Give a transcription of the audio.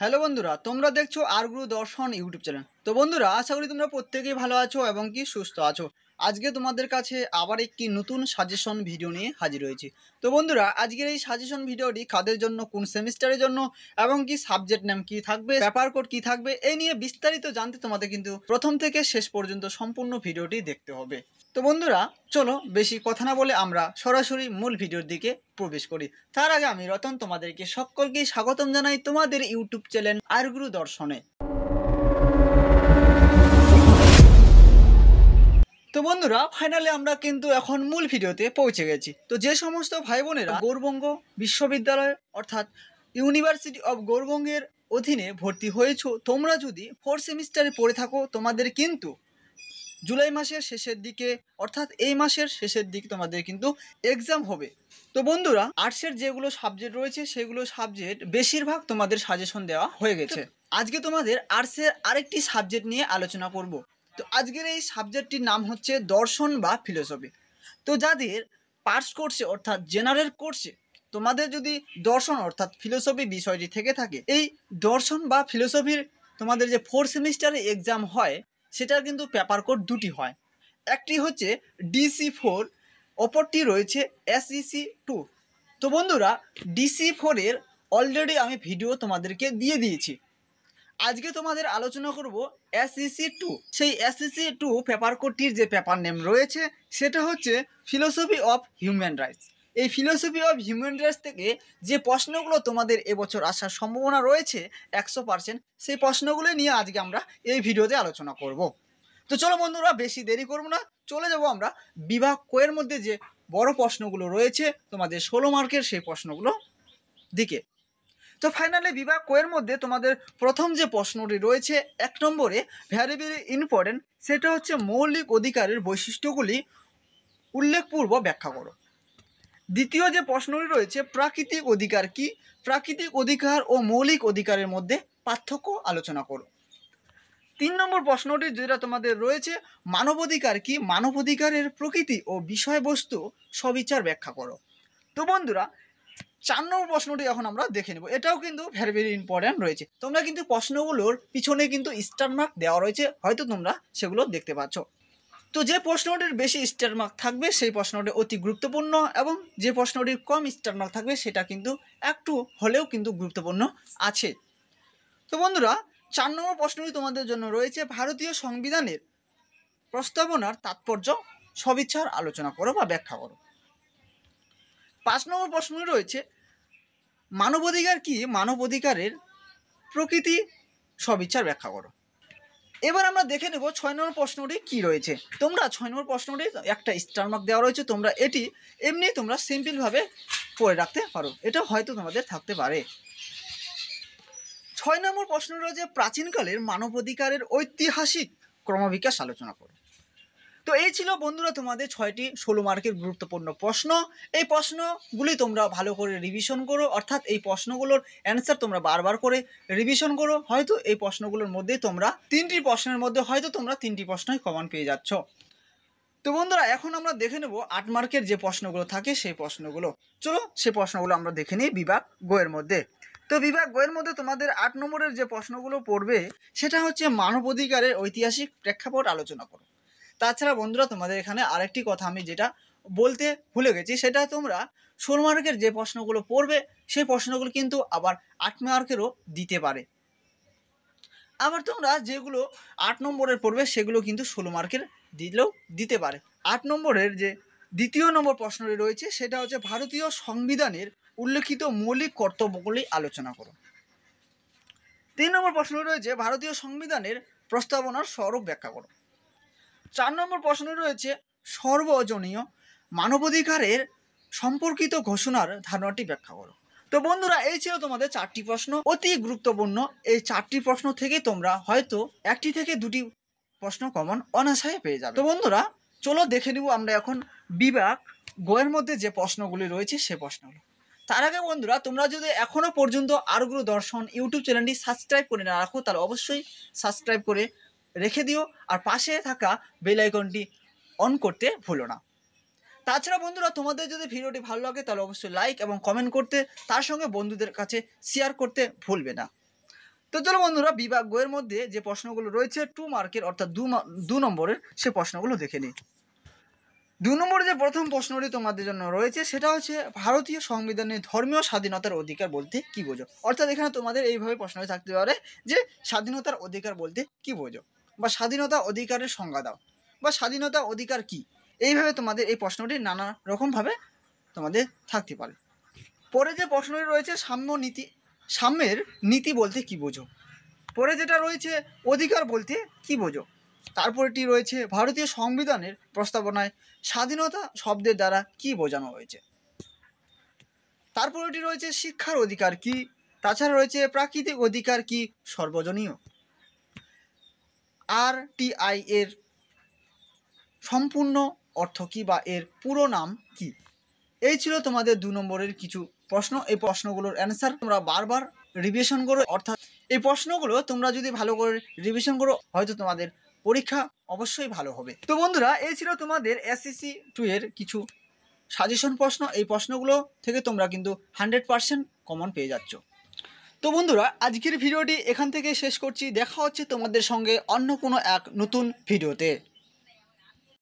Hello বন্ধুরা, তোমরা দেখছো আর গুরু দর্শন ইউটিউব চ্যানেল। তো বন্ধুরা, আশা করি তোমরা প্রত্যেকেই ভালো আছো এবং কি সুস্থ আছো। আজকে তোমাদের কাছে আবার একটি নতুন সাজেশন ভিডিও নিয়ে হাজির হয়েছি। তো বন্ধুরা, আজকের এই সাজেশন ভিডিওটি কাদের জন্য, কোন সেমিস্টারের জন্য এবং কি সাবজেক্ট নেম কি থাকবে, পেপার কোড কি থাকবে, এই নিয়ে বিস্তারিত জানতে তোমাদের কিন্তু প্রথম থেকে শেষ পর্যন্ত সম্পূর্ণ ভিডিওটি দেখতে হবে। তো বন্ধুরা, চলো বেশি কথা না বলে আমরা সরাসরি মূল ভিডিওর দিকে প্রবেশ করি। তার আগে আমি রতন তোমাদেরকে সকলকে স্বাগতম জানাই তোমাদের ইউটিউব চ্যানেল আরগুরু দর্শনে। তো বন্ধুরা, ফাইনালি আমরা কিন্তু এখন মূল ভিডিওতে পৌঁছে গেছি। তো যে সমস্ত ভাই বোনেরা গৌড়বঙ্গ বিশ্ববিদ্যালয় অর্থাৎ ইউনিভার্সিটি অফ গৌড়বঙ্গের অধীনে ভর্তি হয়েছো, তোমরা যদি 4 সেমিস্টারে পড়ে থাকো, তোমাদের কিন্তু জুলাই মাসের শেষের দিকে অর্থাৎ এই মাসের শেষের দিকে তোমাদের কিন্তু এক্সাম হবে। তো বন্ধুরা, আর্টসের যেগুলো সাবজেক্ট রয়েছে সেগুলো সাবজেক্ট বেশিরভাগ তোমাদের সাজেশন দেওয়া হয়ে গেছে। আজকে তোমাদের আর্টসের আরেকটি সাবজেক্ট নিয়ে আলোচনা করব। তো আজকের এই সাবজেক্টটির নাম হচ্ছে দর্শন বা ফিলোসফি। তো যাদের পার্টস কোর্সে অর্থাৎ জেনারেল কোর্সে তোমাদের যদি দর্শন অর্থাৎ ফিলোসফি বিষয়টি থেকে থাকে, এই দর্শন বা ফিলোসফির তোমাদের যে 4 সেমিস্টারে এক্সাম হয় সেটার কিন্তু পেপার কোড দুটি হয়। একটি হচ্ছে DC4, অপরটি রয়েছে SEC2। তো বন্ধুরা, DC4-এর অলরেডি আমি ভিডিও তোমাদেরকে দিয়ে দিয়েছি। আজকে তোমাদের আলোচনা করব SEC2। সেই SEC2 পেপার কোডটির যে পেপার নেম রয়েছে সেটা হচ্ছে ফিলোসফি অফ হিউম্যান রাইটস। এই ফিলোসফি অফ হিউম্যান রাইটস থেকে যে প্রশ্নগুলো তোমাদের এবছর আসার সম্ভাবনা রয়েছে 100%, সেই প্রশ্নগুলো নিয়ে আজকে আমরা এই ভিডিওতে আলোচনা করব। তো চলো বন্ধুরা, বেশি দেরি করব না, চলে যাব আমরা বিভাগ কোয়ের মধ্যে যে বড় প্রশ্নগুলো রয়েছে তোমাদের 16 মার্কের সেই প্রশ্নগুলো দিকে। তো ফাইনালি বিভাগ কোয়ের মধ্যে তোমাদের প্রথম যে প্রশ্নটি রয়েছে 1 নম্বরে, ভ্যারি ভেরি ইম্পর্টেন্ট, সেটা হচ্ছে মৌলিক অধিকারের বৈশিষ্ট্যগুলি উল্লেখপূর্বক ব্যাখ্যা করো। দ্বিতীয় যে প্রশ্নটি রয়েছে, প্রাকৃতিক অধিকার কি, প্রাকৃতিক অধিকার ও মৌলিক অধিকারের মধ্যে পার্থক্য আলোচনা করো। 3 নম্বর প্রশ্নটি যেটা তোমাদের রয়েছে, মানবাধিকার কি, মানবাধিকারের প্রকৃতি ও বিষয়বস্তু সবিচার ব্যাখ্যা করো। তো বন্ধুরা, 4 নম্বর প্রশ্নটি এখন আমরা দেখে নেব। এটাও কিন্তু ভেরি ভেরি ইম্পর্ট্যান্ট রয়েছে। তোমরা কিন্তু প্রশ্নগুলোর পিছনে কিন্তু স্টার মার্ক দেওয়া রয়েছে, হয়তো তোমরা সেগুলো দেখতে পাচ্ছ। তো যে প্রশ্নটির বেশি স্টার মার্ক থাকবে সেই প্রশ্নটি অতি গুরুত্বপূর্ণ, এবং যে প্রশ্নটির কম স্টার মার্ক থাকবে সেটা কিন্তু একটু হলেও কিন্তু গুরুত্বপূর্ণ আছে। তো বন্ধুরা, 4 নম্বর প্রশ্নটি তোমাদের জন্য রয়েছে, ভারতীয় সংবিধানের প্রস্তাবনার তাৎপর্য সবিচার আলোচনা করো বা ব্যাখ্যা করো। 5 নম্বর প্রশ্নটি রয়েছে, মানবাধিকার কি, মানবাধিকারের প্রকৃতি সবিচার ব্যাখ্যা করো। এবার আমরা দেখে নেব 6 নম্বর প্রশ্নটি কি রয়েছে। তোমরা 6 নম্বর প্রশ্নটি একটা স্টার মার্ক দেওয়া রয়েছে, তোমরা এটি এমনি তোমরা সিম্পলভাবে পড়ে রাখতে পারো, এটা হয়তো তোমাদের থাকতে পারে। 6 নম্বর প্রশ্ন রয়েছে, প্রাচীনকালের মানবাধিকারের ঐতিহাসিক ক্রমবিকাশ আলোচনা করো। তো এই ছিল বন্ধুরা তোমাদের 6টি 16 মার্কের গুরুত্বপূর্ণ প্রশ্ন। এই প্রশ্নগুলি তোমরা ভালো করে রিভিশন করো, অর্থাৎ এই প্রশ্নগুলোর অ্যান্সার তোমরা বারবার করে রিভিশন করো। হয়তো এই প্রশ্নগুলোর মধ্যে তোমরা 3টি প্রশ্নের মধ্যে হয়তো তোমরা 3টি প্রশ্নই কমন পেয়ে যাচ্ছ। তো বন্ধুরা, এখন আমরা দেখে নেব 8 মার্কের যে প্রশ্নগুলো থাকে সেই প্রশ্নগুলো। চলো সেই প্রশ্নগুলো আমরা দেখে নিই বিভাগ গোয়ের মধ্যে। তো বিভাগ গোয়ের মধ্যে তোমাদের 8 নম্বরের যে প্রশ্নগুলো পড়বে সেটা হচ্ছে মানবাধিকারের ঐতিহাসিক প্রেক্ষাপট আলোচনা করো। তাছাড়া বন্ধুরা, তোমাদের এখানে আরেকটি কথা আমি যেটা বলতে ভুলে গেছি, সেটা তোমরা 16 মার্কের যে প্রশ্নগুলো পড়বে সেই প্রশ্নগুলো কিন্তু আবার 8 মার্কেরও দিতে পারে। আবার তোমরা যেগুলো 8 নম্বরের পড়বে সেগুলো কিন্তু 16 মার্কের দিলেও দিতে পারে। 8 নম্বরের যে দ্বিতীয় নম্বর প্রশ্নটি রয়েছে সেটা হচ্ছে, ভারতীয় সংবিধানের উল্লেখিত মৌলিক কর্তব্যগুলি আলোচনা করো। 3 নম্বর প্রশ্ন রয়েছে, ভারতীয় সংবিধানের প্রস্তাবনার স্বরূপ ব্যাখ্যা করো। 4 নম্বর প্রশ্ন রয়েছে, সর্বজনীয় মানবাধিকারের সম্পর্কিত ঘোষণার ধারণাটি ব্যাখ্যা করো। তো বন্ধুরা, এই ছিল তোমাদের 4টি প্রশ্ন, অতি গুরুত্বপূর্ণ। এই 4টি প্রশ্ন থেকে তোমরা হয়তো 1টি থেকে 2টি প্রশ্ন কমন অনায়াসে পেয়ে যাবে। তো বন্ধুরা, চলো দেখে নিব আমরা এখন বিভাগ গোয়ের মধ্যে যে প্রশ্নগুলি রয়েছে সে প্রশ্নগুলো। তার আগে বন্ধুরা, তোমরা যদি এখনো পর্যন্ত আরগুরু দর্শন ইউটিউব চ্যানেলটি সাবস্ক্রাইব করে না রাখো তাহলে অবশ্যই সাবস্ক্রাইব করে রেখে দিও, আর পাশে থাকা বেল আইকনটি অন করতে ভুলো না। তাছাড়া বন্ধুরা, তোমাদের যদি ভিডিওটি ভালো লাগে তাহলে অবশ্যই লাইক এবং কমেন্ট করতে, তার সঙ্গে বন্ধুদের কাছে শেয়ার করতে ভুলবে না। তো চলো বন্ধুরা, বিভাগ গ এর মধ্যে যে প্রশ্নগুলো রয়েছে 2 মার্কের অর্থাৎ 2 নম্বরের সে প্রশ্নগুলো দেখে নিই। 2 নম্বরে যে প্রথম প্রশ্নটি তোমাদের জন্য রয়েছে সেটা হচ্ছে ভারতীয় সংবিধানে ধর্মীয় স্বাধীনতার অধিকার বলতে কি বোঝো। অর্থাৎ এখানে তোমাদের এইভাবে প্রশ্নটি থাকতে পারে যে স্বাধীনতার অধিকার বলতে কি বোঝো, বা স্বাধীনতা অধিকারের সংজ্ঞা দাও, বা স্বাধীনতা অধিকার কি। এইভাবে তোমাদের এই প্রশ্নটি নানা রকমভাবে তোমাদের থাকতে পারে। পরে যে প্রশ্নটি রয়েছে সাম্যের নীতি বলতে কি বোঝো। পরে যেটা রয়েছে অধিকার বলতে কি বোঝো। তারপরটি রয়েছে ভারতীয় সংবিধানের প্রস্তাবনায় স্বাধীনতা শব্দের দ্বারা কি বোঝানো হয়েছে। তারপরটি রয়েছে শিক্ষার অধিকার কি। তাছাড়া রয়েছে প্রাকৃতিক অধিকার কি সর্বজনীয়। RTI এর সম্পূর্ণ অর্থ কি বা এর পুরো নাম কি। এই ছিল তোমাদের 2 নম্বরের কিছু প্রশ্ন। এই প্রশ্নগুলোর অ্যান্সার তোমরা বারবার রিভিশন করো, অর্থাৎ এই প্রশ্নগুলো তোমরা যদি ভালো করে রিভিশন করো হয়তো তোমাদের পরীক্ষা অবশ্যই ভালো হবে। তো বন্ধুরা, এই ছিল তোমাদের SSC 2 এর কিছু সাজেশন প্রশ্ন। এই প্রশ্নগুলো থেকে তোমরা কিন্তু 100% কমন পেয়ে যাচ্ছ। তো বন্ধুরা, আজকের ভিডিওটি এখান থেকে শেষ করছি। দেখা হচ্ছে তোমাদের সঙ্গে অন্য কোনো এক নতুন ভিডিওতে।